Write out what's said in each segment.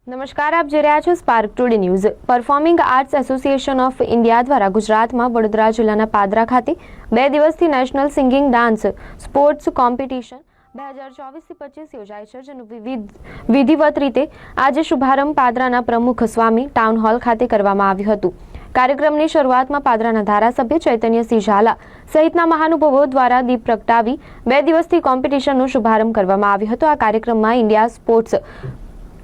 નમસ્કાર, આપ જોઈ રહ્યા છો spark today news. Performing arts association of India દ્વારા ગુજરાતમાં વડોદરા જિલ્લાના પાદરા ખાતે 2 દિવસથી national singing dance sports competition 2024-25 યોજાય છે, જેનો વિધિવત રીતે આજે શુભારંભ પાદરાના પ્રમુખ સ્વામી ટાઉન હોલ ખાતે કરવામાં આવ્યું હતું। કાર્યક્રમની શરૂઆતમાં પાદરાના ધારાસભ્ય ચૈતન્યસિંહ ઝાલા સહિતના મહાનુભાવો દ્વારા દીપ પ્રગટાવી 2 દિવસથી કોમ્પિટિશનનો શુભારંભ કરવામાં આવ્યો હતો। આ કાર્યક્રમમાં ઇન્ડિયા સ્પોર્ટ્સ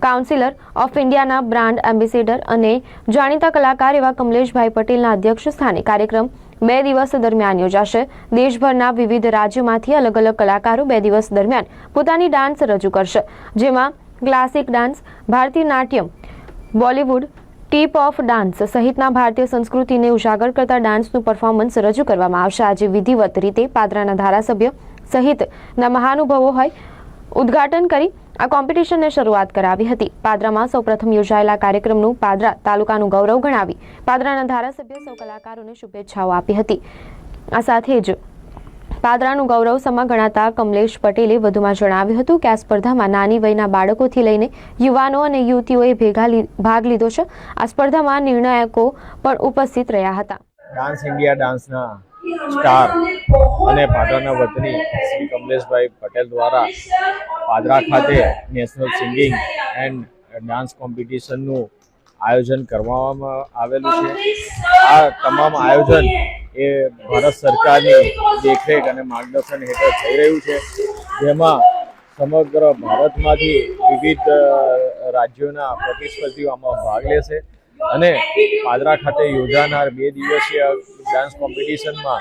કાઉન્સિલર ઓફ ઇન્ડિયાના બ્રાન્ડ એમ્બેસેડર અને જાણીતા કલાકાર એવા કમલેશભાઈ પટેલના અધ્યક્ષ સ્થાને કાર્યક્રમ 2 દિવસ દરમિયાન યોજાશે। દેશભરના વિવિધ રાજ્યોમાંથી અલગ અલગ કલાકારો 2 દિવસ દરમિયાન પોતાની ડાન્સ રજૂ કરશે, જેમાં ક્લાસિક ડાન્સ, ભારતીય natyam, Bollywood, tip of dance સહિતના ભારતીય સંસ્કૃતિને ઉજાગર કરતા ડાન્સનું પરફોર્મન્સ રજૂ કરવામાં આવશે। આજે વિધિવત રીતે પાદરાના ધારાસભ્ય સહિતના મહાનુભાવો હોય ઉદ્ઘાટન કરી આ કોમ્પિટિશનને શરૂઆત કરાવી હતી। પાદરામાં સૌપ્રથમ યોજાયેલા કાર્યક્રમનું પાદરા તાલુકાનું ગૌરવ ગણાવી પાદરાના ધારાસભ્ય સૌ કલાકારોને શુભેચ્છાઓ આપી હતી। આ સાથે જ પાદરાનું ગૌરવ સમા ગણાતા કમલેશ પટેલે વધુમાં જણાવ્યું હતું કે આ સ્પર્ધામાં નાની વયના બાળકોથી લઈને યુવાનો અને યુવતીઓએ ભાગ લીધો છે। આ સ્પર્ધામાં નિર્ણાયકો પણ ઉપસ્થિત રહ્યા હતા। ડાન્સ ઇન્ડિયા ડાન્સના સ્ટાર અને પાદરાના વતની શ્રી કમલેશભાઈ પટેલ દ્વારા પાદરા ખાતે નેશનલ સિંગિંગ એન્ડ ડાન્સ કોમ્પિટિશનનું આયોજન કરવામાં આવેલું છે। આ તમામ આયોજન એ ભારત સરકારની દેખરેખ અને માર્ગદર્શન હેઠળ થઈ રહ્યું છે, જેમાં સમગ્ર ભારતમાંથી વિવિધ રાજ્યોના પ્રતિસ્પર્ધીઓ આમાં ભાગ લેશે અને પાદરા ખાતે યોજાનાર 2 દિવસીય ડાન્સ કોમ્પિટિશનમાં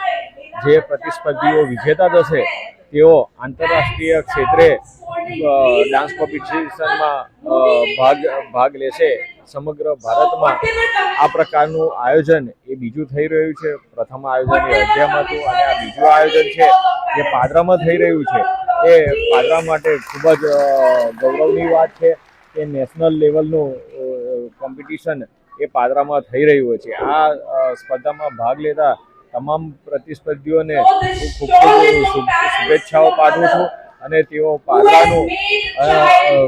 જે પ્રતિસ્પર્ધીઓ વિજેતા થશે તેઓ આંતરરાષ્ટ્રીય ક્ષેત્રે ડાન્સ કોમ્પિટિશનમાં ભાગ લેશે। સમગ્ર ભારતમાં આ પ્રકારનું આયોજન એ બીજું થઈ રહ્યું છે। પ્રથમ આયોજન એ અયોધ્યામાં હતું અને આ બીજું આયોજન છે જે પાદરામાં થઈ રહ્યું છે। એ પાદરા માટે ખૂબ જ ગૌરવની વાત છે કે નેશનલ લેવલનું કોમ્પિટિશન એ પાદરામાં થઈ રહ્યું છે। આ સ્પર્ધામાં ભાગ લેતા તમામ પ્રતિસ્પર્ધીઓને ખૂબ શુભેચ્છાઓ પાઠવું છું અને તેઓ પાદરાનું,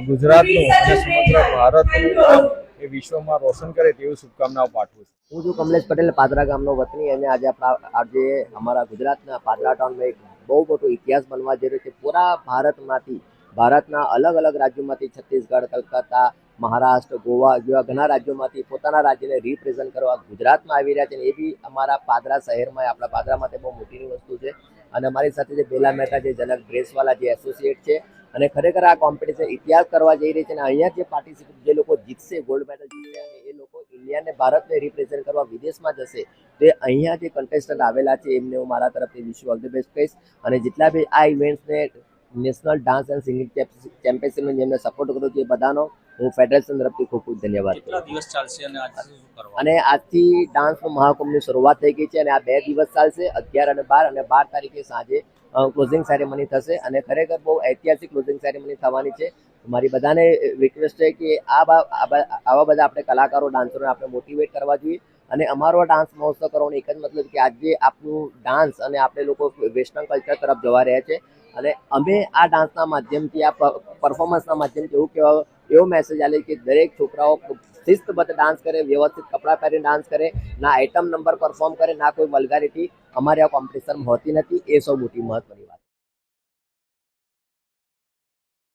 ગુજરાતનું અને સમગ્ર ભારતનું નામ એ વિશ્વમાં રોશન કરે તેવી શુભકામનાઓ પાઠવું છું। હું છું કમલેશ પટેલ, પાદરા ગામનો વતની, અને આજે અમારા ગુજરાતના પાદરા ટાઉનમાં એક બહુ મોટો ઇતિહાસ બનવા જઈ રહ્યો છે। પૂરા ભારતના અલગ અલગ રાજ્યોમાંથી, છત્તીસગઢ, કલકત્તા, મહારાષ્ટ્ર, ગોવા જેવા ઘણા રાજ્યોમાંથી પોતાના રાજ્યને રિપ્રેઝન્ટ કરવા ગુજરાતમાં આવી રહ્યા છે, અને એ બી અમારા પાદરા શહેરમાં, આપણા પાદરા માટે બહુ મોટીની વસ્તુ છે। અને અમારી સાથે જે બેલા મહેતા, જે જનક ડ્રેસવાલા જે એસોસિએટ છે, અને ખરેખર આ કોમ્પિટિશન ઇતિહાસ કરવા જઈ રહી છે। અને અહીંયા જે પાર્ટિસિપેટ જે લોકો જીતશે, ગોલ્ડ મેડલ જીતશે, અને એ લોકો ઇન્ડિયાને, ભારતને રિપ્રેઝન્ટ કરવા વિદેશમાં જશે, તે અહીંયા જે કન્ટેસ્ટન્ટ આવેલા છે એમને હું મારા તરફથી wish you all the best કહીશ। અને જેટલા બી આ ઇવેન્ટ્સને નેશનલ ડાન્સ એન્ડ સિંગિંગ ચેમ્પિયનશિપને જેમને સપોર્ટ કર્યો છે એ બધાનો હું ફેડરેશન તરફથી ખૂબ ખૂબ ધન્યવાદ કરું છું। અને આજથી ડાન્સનો મહાકુંભની શરૂઆત થઈ ગઈ છે અને આ 2 દિવસ ચાલશે, 11 અને 12, અને 12 તારીખે સાંજે ક્લોઝિંગ સેરેમની થશે અને ખરેખર બહુ ઐતિહાસિક ક્લોઝિંગ સેરેમની થવાની છે। મારી બધાને રિક્વેસ્ટ છે કે આવા બધા આપણે કલાકારો, ડાન્સરોને આપણે મોટિવેટ કરવા જોઈએ। અને અમારો ડાન્સ મહોત્સવ કરવાનો એક જ મતલબ કે આજે આપણું ડાન્સ અને આપણે લોકો વેસ્ટર્ન કલ્ચર તરફ જવા રહ્યા છે, અને અમે આ ડાન્સના માધ્યમથી, આ પરફોર્મન્સના માધ્યમથી એવો મેસેજ આલે કે દરેક છોકરાઓ શિસ્તબદ્ધ ડાન્સ કરે, વ્યવસ્થિત કપડાં પહેરીને ડાન્સ કરે, ના આઇટમ નંબર પરફોર્મ કરે, ના કોઈ વલ્ગારિટી અમારી આ કોમ્પિટિશનમાં હોતી નથી। એ સૌ મોટી મહત્વની વાત।